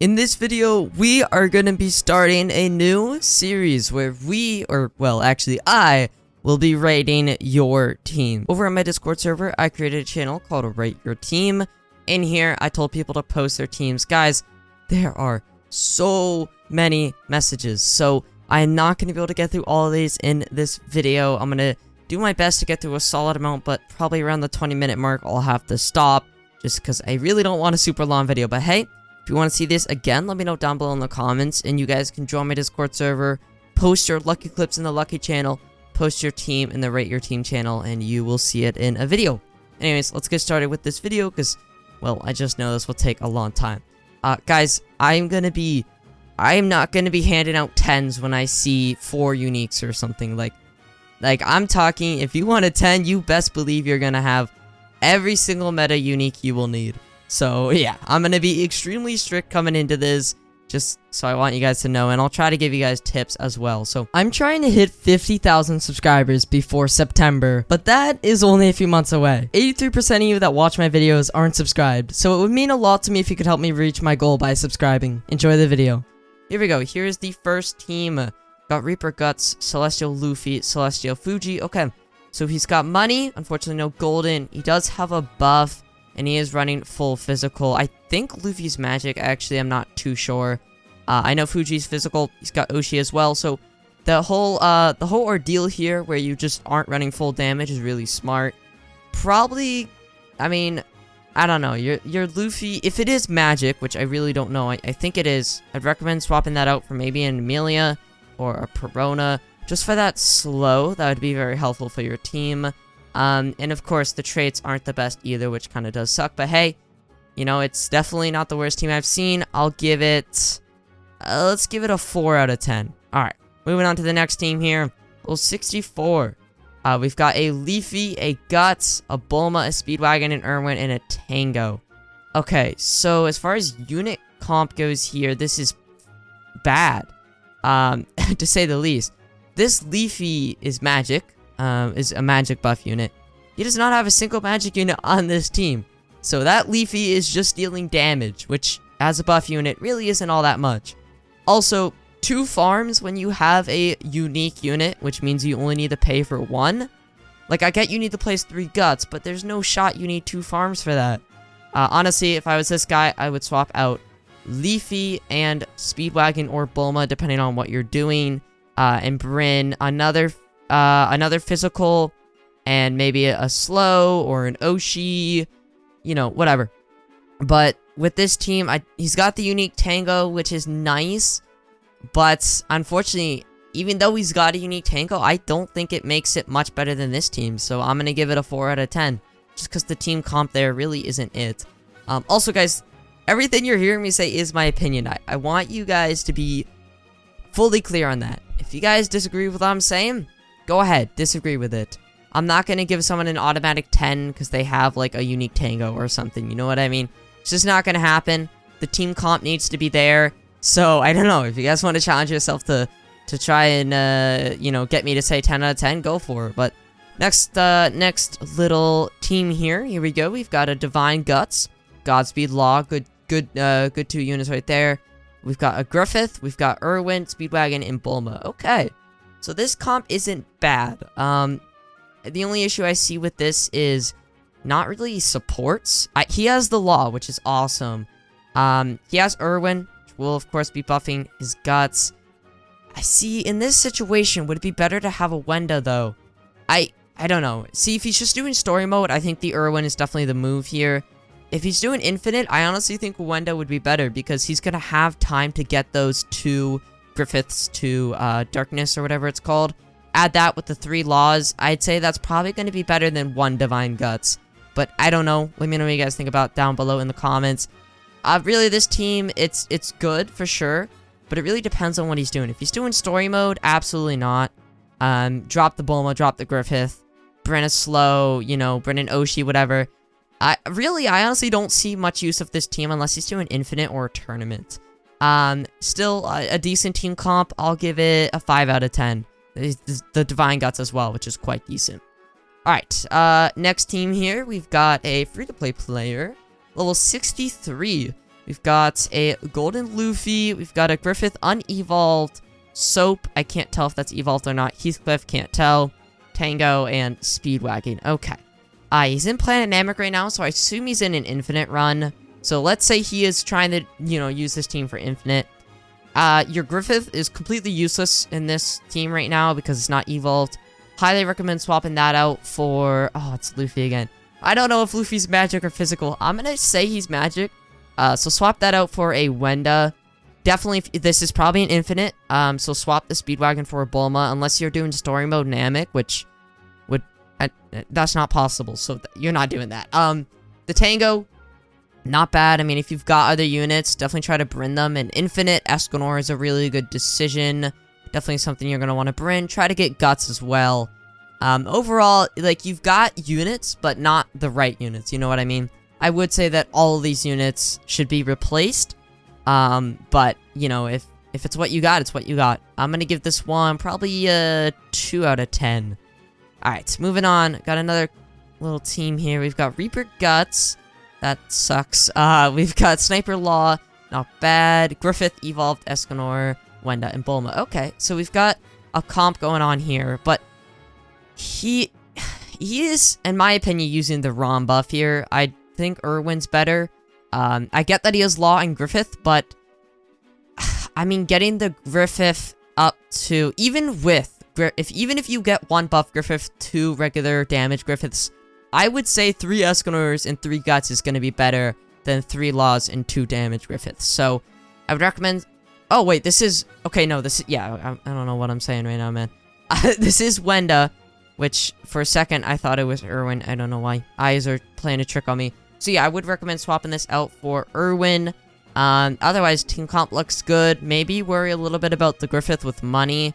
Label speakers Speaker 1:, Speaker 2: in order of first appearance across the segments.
Speaker 1: In this video, we are going to be starting a new series where I will be rating your team. Over on my Discord server, I created a channel called Rate Your Team. In here, I told people to post their teams. Guys, there are so many messages, so I am not going to be able to get through all of these in this video. I'm going to do my best to get through a solid amount, but probably around the 20-minute mark, I'll have to stop just because I really don't want a super long video. But hey, if you want to see this again, let me know down below in the comments, and you guys can join my Discord server, post your lucky clips in the lucky channel, post your team in the Rate Your Team channel, and you will see it in a video. Anyways, let's get started with this video, because, well, I just know this will take a long time. Guys, I am not gonna be handing out 10s when I see 4 uniques or something. Like I'm talking, if you want a 10, you best believe you're gonna have every single meta unique you will need. So, yeah, I'm going to be extremely strict coming into this, just so I want you guys to know, and I'll try to give you guys tips as well. So, I'm trying to hit 50,000 subscribers before September, but that is only a few months away. 83% of you that watch my videos aren't subscribed, so it would mean a lot to me if you could help me reach my goal by subscribing. Enjoy the video. Here we go. Here's the first team. Got Reaper Guts, Celestial Luffy, Celestial Fuji. Okay, so he's got money. Unfortunately, no golden. He does have a buff, and he is running full physical. I think Luffy's magic, actually, I'm not too sure. I know Fuji's physical. He's got Oshi as well. So the whole ordeal here where you just aren't running full damage is really smart. Probably, I mean, I don't know. Your Luffy, if it is magic, which I really don't know, I think it is, I'd recommend swapping that out for maybe an Amelia or a Perona. Just for that slow, that would be very helpful for your team. And of course, the traits aren't the best either, which kind of does suck. But hey, you know, it's definitely not the worst team I've seen. I'll give it, let's give it a 4 out of 10. All right, moving on to the next team here. Well, 64. We've got a Leafy, a Guts, a Bulma, a Speedwagon, an Irwin, and a Tango. Okay, so as far as unit comp goes here, this is bad, to say the least. This Leafy is magic. Is a magic buff unit. He does not have a single magic unit on this team. So that Leafy is just dealing damage, which as a buff unit really isn't all that much. Also, 2 farms when you have a unique unit, which means you only need to pay for 1. Like, I get you need to place 3 Guts, but there's no shot you need 2 farms for that. Honestly, if I was this guy, I would swap out Leafy and Speedwagon or Bulma, depending on what you're doing, and bring another physical, and maybe a slow or an Oshi, you know, whatever. But with this team, he's got the unique Tango, which is nice, but unfortunately, even though he's got a unique Tango, I don't think it makes it much better than this team, so I'm gonna give it a 4 out of 10, just because the team comp there really isn't it. Also, guys, everything you're hearing me say is my opinion. I want you guys to be fully clear on that. If you guys disagree with what I'm saying, go ahead, disagree with it. I'm not going to give someone an automatic 10 because they have, like, a unique Tango or something. You know what I mean? It's just not going to happen. The team comp needs to be there. So, I don't know. If you guys want to challenge yourself to try and, you know, get me to say 10 out of 10, go for it. But next little team here. Here we go. We've got a Divine Guts. Godspeed Law. Good 2 units right there. We've got a Griffith. We've got Irwin, Speedwagon, and Bulma. Okay. So this comp isn't bad. The only issue I see with this is not really supports. He has the Law, which is awesome. He has Irwin, which will of course be buffing his Guts. I see in this situation, would it be better to have a Wenda though? I don't know. See, if he's just doing story mode, I think the Irwin is definitely the move here. If he's doing infinite, I honestly think Wenda would be better because he's gonna have time to get those 2 Griffiths to Darkness or whatever it's called. Add that with the 3 laws. I'd say that's probably going to be better than 1 Divine Guts. But I don't know. Let me know what you guys think about down below in the comments. Really, this team, it's good for sure. But it really depends on what he's doing. If he's doing story mode, absolutely not. Drop the Bulma, drop the Griffith. Bring a slow, you know, bring an Oshi, whatever. I honestly don't see much use of this team unless he's doing infinite or a tournament. Still a decent team comp. I'll give it a 5 out of 10. The Divine Guts as well, which is quite decent. Alright, next team here, we've got a free-to-play player, level 63. We've got a Golden Luffy. We've got a Griffith unevolved. Soap, I can't tell if that's evolved or not. Heathcliff, can't tell. Tango, and Speedwagon. Okay. He's in Planet Namek right now, so I assume he's in an infinite run. So let's say he is trying to, use this team for infinite. Your Griffith is completely useless in this team right now because it's not evolved. Highly recommend swapping that out for... Oh, it's Luffy again. I don't know if Luffy's magic or physical. I'm gonna say he's magic. So swap that out for a Wenda. Definitely, this is probably an infinite. So swap the Speedwagon for a Bulma, unless you're doing story mode Namek, which would... that's not possible, so you're not doing that. The Tango, not bad. I mean, if you've got other units, definitely try to bring them. And Infinite Escanor is a really good decision. Definitely something you're going to want to bring. Try to get Guts as well. Overall, like, you've got units, but not the right units. You know what I mean? I would say that all of these units should be replaced. But, if it's what you got, it's what you got. I'm going to give this one probably a 2 out of 10. Alright, moving on. Got another little team here. We've got Reaper Guts. That sucks. We've got Sniper Law. Not bad. Griffith, Evolved, Escanor, Wenda, and Bulma. Okay, so we've got a comp going on here, but he is, in my opinion, using the wrong buff here. I think Irwin's better. I get that he has Law and Griffith, but I mean, getting the Griffith up to, even if you get 1 buff Griffith, 2 regular damage Griffiths, I would say 3 Escanors and 3 Guts is going to be better than 3 Laws and 2 damage Griffiths. So, I would recommend... Oh, wait, this is... Okay, no, this is... Yeah, I don't know what I'm saying right now, man. This is Wenda, which, for a second, I thought it was Irwin. I don't know why. Eyes are playing a trick on me. So, yeah, I would recommend swapping this out for Irwin. Otherwise, Team Comp looks good. Maybe worry a little bit about the Griffith with money.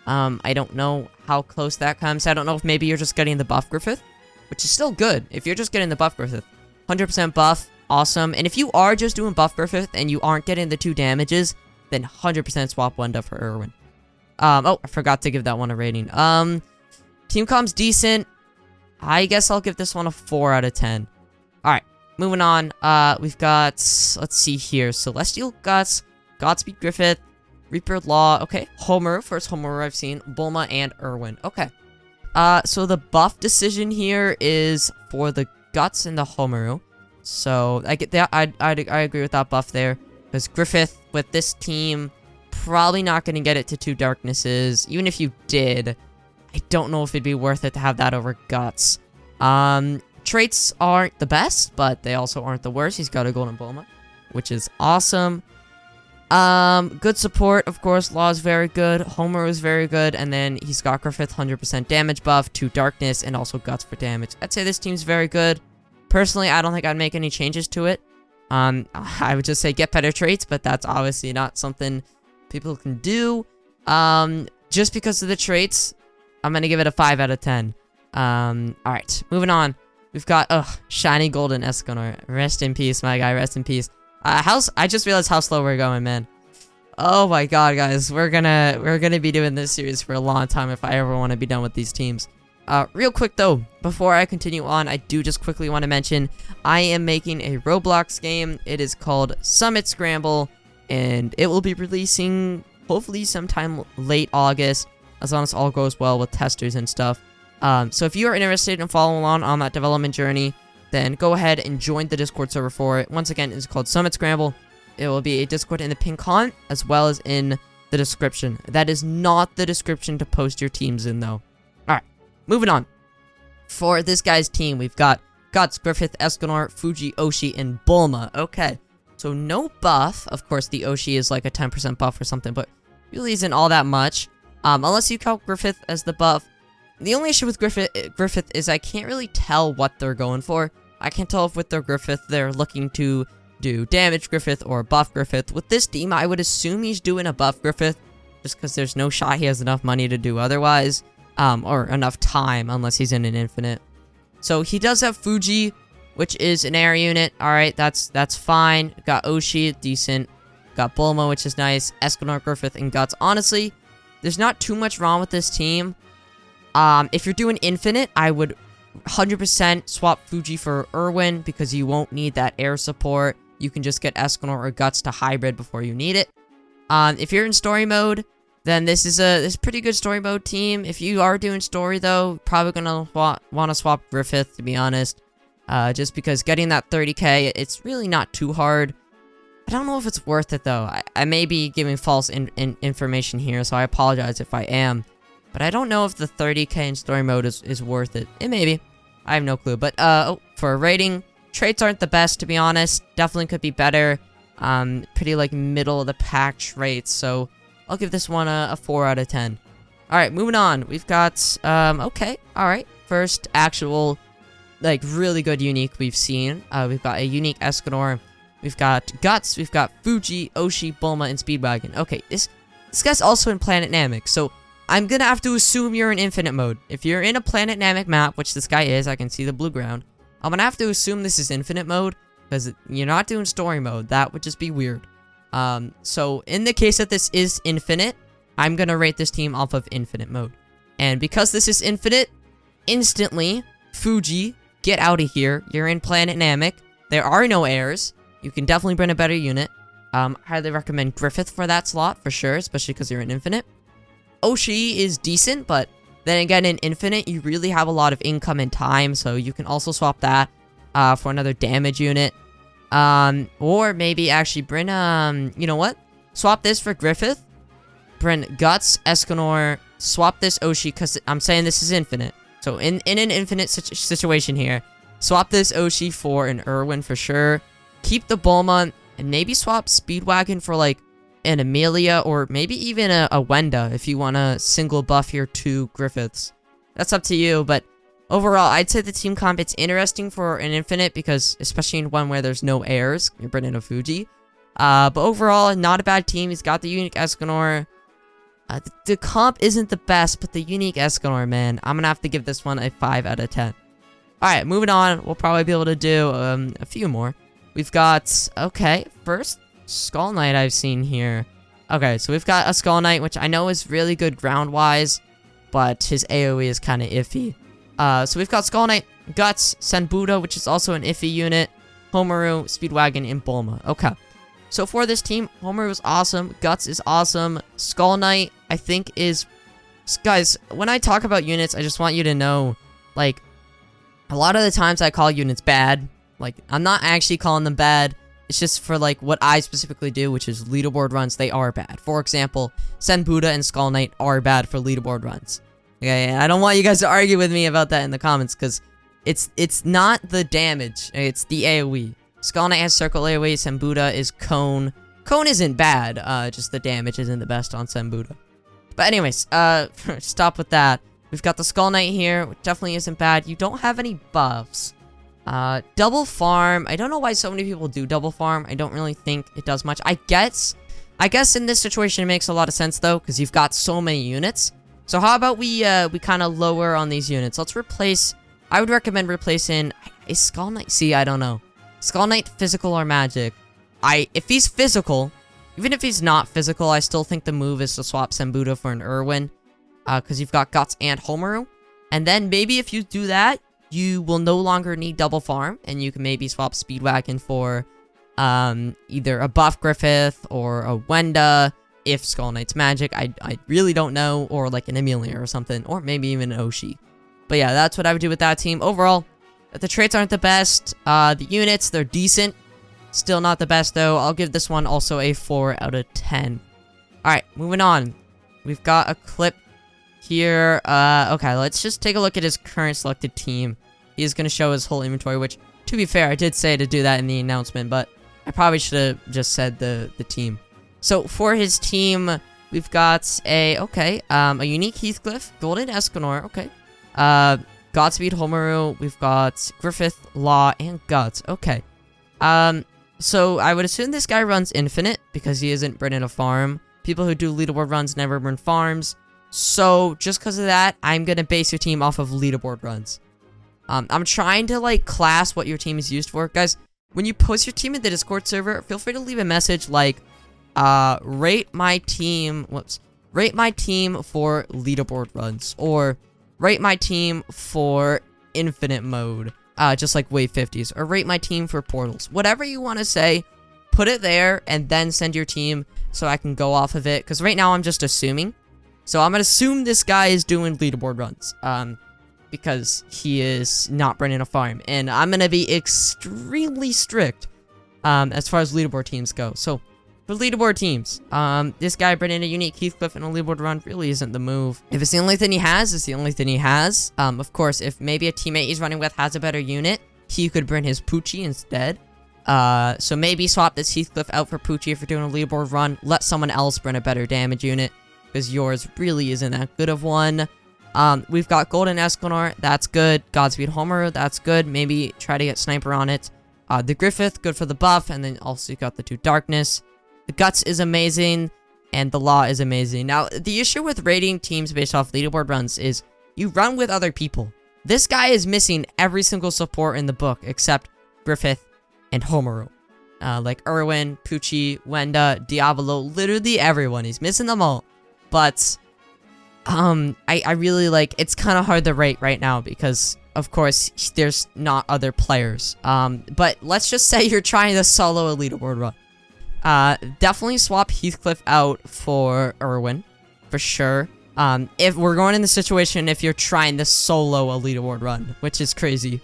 Speaker 1: I don't know how close that comes. I don't know if maybe you're just getting the buff Griffith, which is still good. If you're just getting the buff Griffith, 100% buff, awesome. And if you are just doing buff Griffith and you aren't getting the 2 damages, then 100% swap Wenda for Irwin. Oh, I forgot to give that one a rating. Team Comp's decent. I guess I'll give this one a 4 out of 10. Alright, moving on. We've got, let's see here, Celestial Guts, Godspeed Griffith, Reaper Law, okay, Homer, first Homer I've seen, Bulma, and Irwin, okay. So the buff decision here is for the Guts and the Homeru. So, I get that, I agree with that buff there. Because Griffith, with this team, probably not going to get it to 2 Darknesses. Even if you did, I don't know if it'd be worth it to have that over Guts. Traits aren't the best, but they also aren't the worst. He's got a Golden Bulma, which is awesome. Good support, of course. Law is very good. Homer is very good. And then he's got Griffith 100% damage buff, 2 Darkness, and also Guts for damage. I'd say this team's very good. Personally, I don't think I'd make any changes to it. I would just say get better traits, but that's obviously not something people can do. Just because of the traits, I'm gonna give it a 5 out of 10. Alright, moving on. We've got, shiny golden Escanor. Rest in peace, my guy, rest in peace. I just realized how slow we're going, man. Oh my god, guys, we're gonna be doing this series for a long time if I ever want to be done with these teams. Real quick though, before I continue on, I do just quickly want to mention, I am making a Roblox game. It is called Summit Scramble, and it will be releasing hopefully sometime late August, as long as all goes well with testers and stuff. So if you are interested in following along on that development journey, then go ahead and join the Discord server for it. Once again, it's called Summit Scramble. It will be a Discord in the pinned comment, as well as in the description. That is not the description to post your teams in, though. Alright, moving on. For this guy's team, we've got Guts, Griffith, Escanor, Fuji, Oshi, and Bulma. Okay, so no buff. Of course, the Oshi is like a 10% buff or something, but really isn't all that much. Unless you count Griffith as the buff. The only issue with Griffith is I can't really tell what they're going for. I can't tell if with their Griffith they're looking to do damage Griffith or buff Griffith. With this team, I would assume he's doing a buff Griffith, just because there's no shot he has enough money to do otherwise. Or enough time, unless he's in an infinite. So he does have Fuji, which is an air unit. Alright, that's fine. Got Oshi, decent. Got Bulma, which is nice. Escanor, Griffith, and Guts. Honestly, there's not too much wrong with this team. If you're doing infinite, I would 100% swap Fuji for Irwin, because you won't need that air support. you can just get Escanor or Guts to hybrid before you need it. If you're in story mode, then this is a pretty good story mode team. If you are doing story, though, probably gonna want to swap Griffith, to be honest. Just because getting that 30k, it's really not too hard. I don't know if it's worth it, though. I may be giving false information here, so I apologize if I am. But I don't know if the 30k in story mode is worth it. It may be. I have no clue. But, for a rating, traits aren't the best, to be honest. Definitely could be better. Pretty, like, middle of the pack traits, so I'll give this one a 4 out of 10. Alright, moving on. We've got, okay, alright. First actual, like, really good unique we've seen. We've got a unique Escanor. We've got Guts. We've got Fuji, Oshi, Bulma, and Speedwagon. Okay, this guy's also in Planet Namek, so I'm gonna have to assume you're in Infinite mode. If you're in a Planet Namek map, which this guy is, I can see the blue ground, I'm gonna have to assume this is Infinite mode, because you're not doing story mode. That would just be weird. So in the case that this is Infinite, I'm gonna rate this team off of Infinite mode. And because this is Infinite, instantly, Fuji, get out of here. You're in Planet Namek. There are no heirs. You can definitely bring a better unit. Highly recommend Griffith for that slot, for sure, especially because you're in Infinite. Oshi is decent, but then again, in Infinite, you really have a lot of income and time, so you can also swap that for another damage unit. Or maybe actually bring, you know what? Swap this for Griffith. Bring Guts, Escanor, swap this Oshi, because I'm saying this is Infinite. So in an Infinite situation here, swap this Oshi for an Irwin for sure. Keep the Bulma, and maybe swap Speedwagon for, like, an Amelia, or maybe even a Wenda, if you want to single buff your 2 Griffiths. That's up to you, but overall, I'd say the team comp, it's interesting for an Infinite, because, especially in one where there's no heirs, you're bringing a Fuji. But overall, not a bad team. He's got the unique Escanor. The comp isn't the best, but the unique Escanor, man, I'm gonna have to give this one a 5 out of 10. Alright, moving on. We'll probably be able to do a few more. We've got, okay, first Skull Knight I've seen here. Okay, so we've got a Skull Knight, which I know is really good ground-wise, but his AoE is kind of iffy. So we've got Skull Knight, Guts, Senbudo, which is also an iffy unit, Homaru, Speedwagon, and Bulma. Okay, so for this team, Homaru is awesome, Guts is awesome, Skull Knight, I think is... Guys, when I talk about units, I just want you to know, like, a lot of the times I call units bad. Like, I'm not actually calling them bad. It's just for, like, what I specifically do, which is leaderboard runs, they are bad. For example, Senbudo and Skull Knight are bad for leaderboard runs. Okay, and I don't want you guys to argue with me about that in the comments, because it's not the damage, it's the AoE. Skull Knight has circle AoE, Senbudo is cone. Cone isn't bad, just the damage isn't the best on Senbudo. But anyways, stop with that. We've got the Skull Knight here, which definitely isn't bad. You don't have any buffs. Double farm. I don't know why so many people do double farm. I don't really think it does much. I guess in this situation it makes a lot of sense though, because you've got so many units. So how about we kind of lower on these units? Let's replace. I would recommend replacing. Is Skull Knight? See, I don't know. Skull Knight physical or magic? If he's physical, even if he's not physical, I still think the move is to swap Senbudo for an Irwin, because you've got Guts and Homaru. And then maybe if you do that, you will no longer need double farm, and you can maybe swap Speedwagon for either a buff Griffith or a Wenda, if Skull Knight's magic. I really don't know, or like an Amelia or something, or maybe even an Oshi. But yeah, that's what I would do with that team. Overall, the traits aren't the best. The units, they're decent. Still not the best, though. I'll give this one also a 4 out of 10. Alright, moving on. We've got a clip here. Okay, let's just take a look at his current selected team. He is going to show his whole inventory, which, to be fair, I did say to do that in the announcement, but I probably should have just said the team. So, for his team, we've got a unique Heathcliff, Golden Escanor, okay. Godspeed Homaru, we've got Griffith, Law, and Guts, okay. So, I would assume this guy runs Infinite, because he isn't bringing a farm. People who do leaderboard runs never burn farms. So, just because of that, I'm going to base your team off of leaderboard runs. I'm trying to, like, class what your team is used for. Guys, when you post your team in the Discord server, feel free to leave a message like, rate my team for leaderboard runs, or rate my team for infinite mode. just like wave 50s, or rate my team for portals. Whatever you want to say, put it there, and then send your team so I can go off of it. Because right now I'm just assuming. So I'm going to assume this guy is doing leaderboard runs. Because he is not running a farm. And I'm going to be extremely strict as far as leaderboard teams go. So, for leaderboard teams, this guy bringing a unique Heathcliff in a leaderboard run really isn't the move. If it's the only thing he has, it's the only thing he has. Of course, if maybe a teammate he's running with has a better unit, he could bring his Poochie instead. So maybe swap this Heathcliff out for Poochie if you're doing a leaderboard run. Let someone else bring a better damage unit, because yours really isn't that good of one. We've got Golden Escanor, that's good. Godspeed Homer, that's good. Maybe try to get Sniper on it. The Griffith, good for the buff, and then also you got the 2 Darkness. The Guts is amazing, and the Law is amazing. Now, the issue with rating teams based off leaderboard runs is you run with other people. This guy is missing every single support in the book except Griffith and Homero. Like Erwin, Poochie, Wenda, Diavolo, literally everyone. He's missing them all. But I really like, it's kind of hard to rate right now because, of course, there's not other players. But let's just say you're trying to solo a leaderboard run. Definitely swap Heathcliff out for Erwin, for sure. If we're going in the situation, if you're trying to solo a leaderboard run, which is crazy.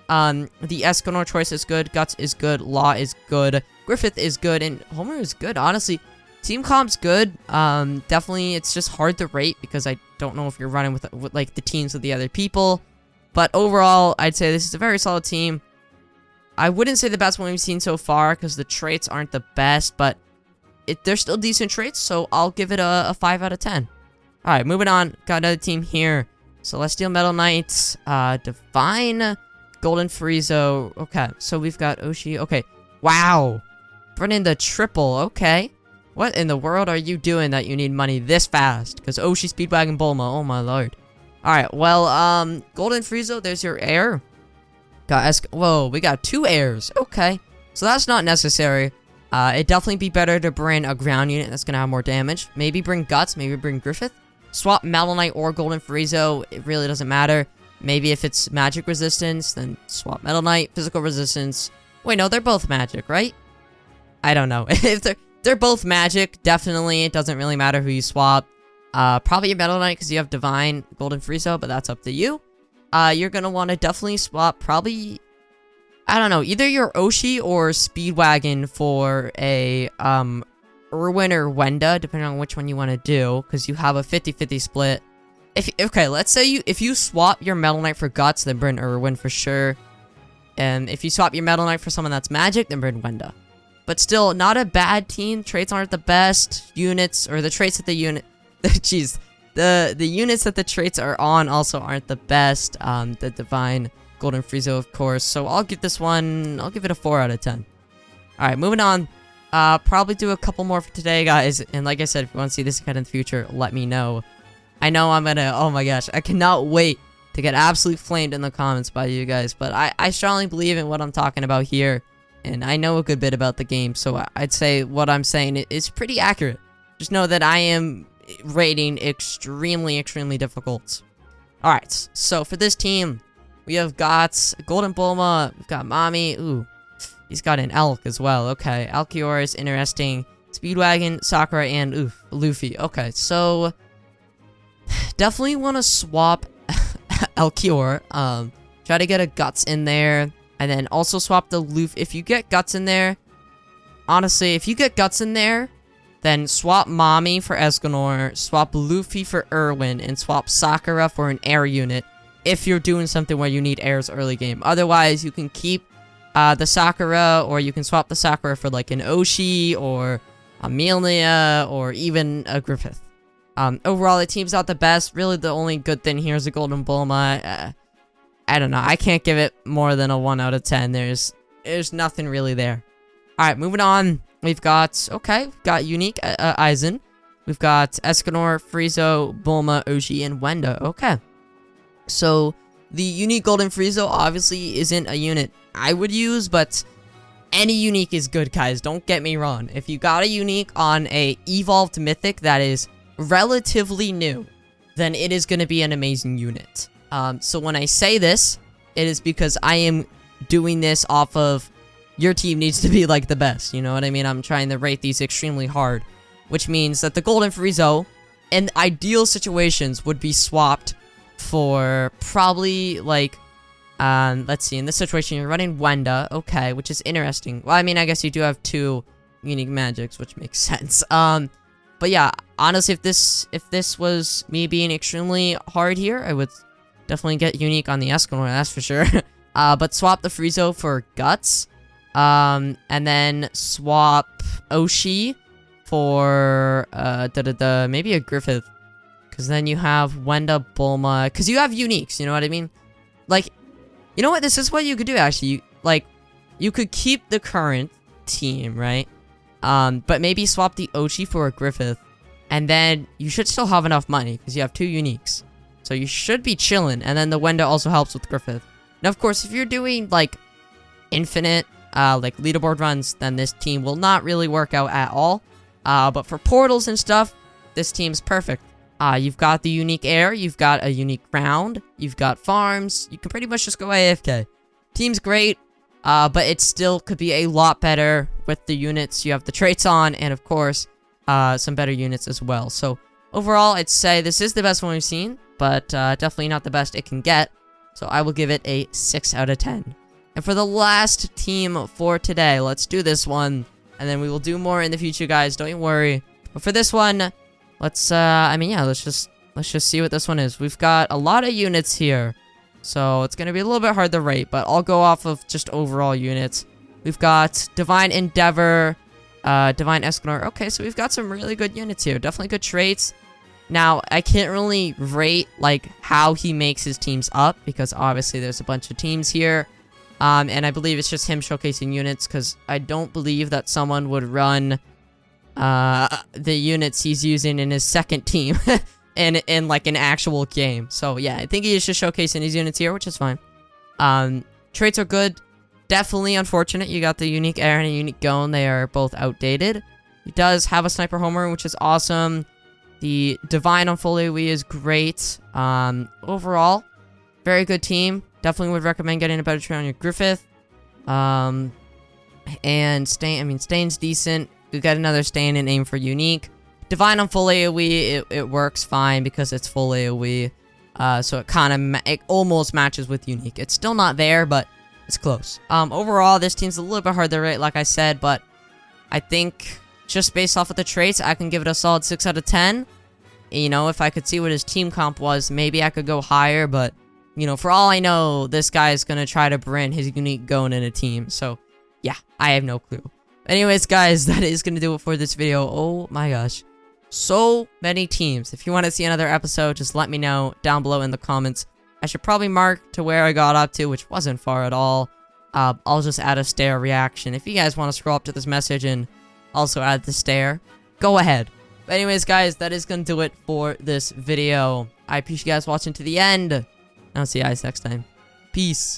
Speaker 1: The Escanor choice is good, Guts is good, Law is good, Griffith is good, and Homer is good, honestly. Team comp's good. Definitely, it's just hard to rate because I don't know if you're running with like the teams of the other people. But overall, I'd say this is a very solid team. I wouldn't say the best one we've seen so far because the traits aren't the best, but they're still decent traits, so I'll give it a 5 out of 10. All right, moving on. Got another team here. Celestial Metal Knights, Divine, Golden Friezo. Okay, so we've got Oshi. Okay, wow. Running the triple. Okay. What in the world are you doing that you need money this fast? Because Oshi, Speedwagon, Bulma. Oh, my lord. Alright, well, Golden Friezo, there's your heir. Whoa, we got 2 heirs. Okay. So that's not necessary. It'd definitely be better to bring a ground unit that's gonna have more damage. Maybe bring Guts, maybe bring Griffith. Swap Metal Knight or Golden Friezo. It really doesn't matter. Maybe if it's magic resistance, then swap Metal Knight. Physical resistance. Wait, no, they're both magic, right? I don't know. If they're both magic, definitely. It doesn't really matter who you swap. Probably a Metal Knight because you have Divine Golden Friezo, but that's up to you. You're going to want to definitely swap probably, I don't know, either your Oshi or Speedwagon for a Erwin or Wenda, depending on which one you want to do, because you have a 50-50 split. Okay, let's say if you swap your Metal Knight for Guts, then bring Erwin for sure. And if you swap your Metal Knight for someone that's magic, then bring Wenda. But still, not a bad team. Traits aren't the best. Units, or the traits that the unit... Jeez. The units that the traits are on also aren't the best. The Divine Golden Friezo, of course. So I'll give this one... I'll give it a 4 out of 10. Alright, moving on. Probably do a couple more for today, guys. And like I said, if you want to see this again in the future, let me know. I know I'm gonna... Oh my gosh. I cannot wait to get absolutely flamed in the comments by you guys. But I strongly believe in what I'm talking about here. And I know a good bit about the game, so I'd say what I'm saying is pretty accurate. Just know that I am rating extremely, extremely difficult. Alright, so for this team, we have got Golden Bulma, we've got Mami, ooh, he's got an Elk as well, okay. Alkior is interesting, Speedwagon, Sakura, and ooh, Luffy. Okay, so definitely want to swap Alkior, try to get a Guts in there. And then also swap the Luffy. If you get Guts in there, honestly, if you get Guts in there, then swap Mami for Escanor, swap Luffy for Erwin, and swap Sakura for an air unit if you're doing something where you need airs early game. Otherwise, you can keep the Sakura, or you can swap the Sakura for like an Oshi, or Amelia, or even a Griffith. Overall, the team's not the best. Really, the only good thing here is a Golden Bulma. I don't know. I can't give it more than a 1 out of 10. There's nothing really there. Alright, moving on. We've got, okay, we've got Unique Aizen. We've got Escanor, Friezo, Bulma, Oshi, and Wenda. Okay. So, the Unique Golden Friezo obviously isn't a unit I would use, but any Unique is good, guys. Don't get me wrong. If you got a Unique on a Evolved Mythic that is relatively new, then it is going to be an amazing unit. So when I say this, it is because I am doing this off of your team needs to be like the best. You know what I mean? I'm trying to rate these extremely hard, which means that the Golden Friezo in ideal situations would be swapped for probably like, let's see, in this situation you're running Wenda, okay, which is interesting. Well, I mean, I guess you do have 2 unique magics, which makes sense. But yeah, honestly, if this was me being extremely hard here, I would definitely get unique on the Escanor, that's for sure. But swap the Friezo for Guts, and then swap Oshi for maybe a Griffith, because then you have Wenda, Bulma, because you have uniques, you know what I mean? Like, you know what, this is what you could do, actually. You could keep the current team, right? But maybe swap the Oshi for a Griffith, and then you should still have enough money, because you have 2 uniques. So you should be chilling, and then the Wenda also helps with Griffith. Now, of course, if you're doing, like, infinite, like, leaderboard runs, then this team will not really work out at all. But for portals and stuff, this team's perfect. You've got the unique air, you've got a unique ground, you've got farms, you can pretty much just go AFK. Team's great, but it still could be a lot better with the units you have the traits on, and of course, some better units as well. So, overall, I'd say this is the best one we've seen, but definitely not the best it can get. So I will give it a 6 out of 10. And for the last team for today, let's do this one, and then we will do more in the future, guys, don't you worry. But for this one, let's, let's just see what this one is. We've got a lot of units here, so it's gonna be a little bit hard to rate, but I'll go off of just overall units. We've got Divine Endeavor, Divine Escanor. Okay, so we've got some really good units here. Definitely good traits. Now, I can't really rate, like, how he makes his teams up, because obviously there's a bunch of teams here. And I believe it's just him showcasing units, because I don't believe that someone would run the units he's using in his second team in like an actual game. So yeah, I think he is just showcasing his units here, which is fine. Traits are good. Definitely unfortunate you got the unique air and a unique Gone. They are both outdated. He does have a sniper homer, which is awesome. The divine on full AoE is great. Overall, very good team. Definitely would recommend getting a better trait on your Griffith. And Stain's decent. We got another Stain and aim for unique. Divine on full AoE, it works fine because it's full AoE. So it almost matches with unique. It's still not there, but it's close. Overall, this team's a little bit hard to rate, like I said, but I think just based off of the traits, I can give it a solid 6 out of 10. You know, if I could see what his team comp was, maybe I could go higher, but, you know, for all I know, this guy's gonna try to bring his unique Gone in a team, so, yeah, I have no clue. Anyways, guys, that is gonna do it for this video. Oh my gosh. So many teams. If you want to see another episode, just let me know down below in the comments. I should probably mark to where I got up to, which wasn't far at all. I'll just add a stare reaction. If you guys want to scroll up to this message and also add the stare, go ahead. But anyways, guys, that is going to do it for this video. I appreciate you guys watching to the end. And I'll see you guys next time. Peace.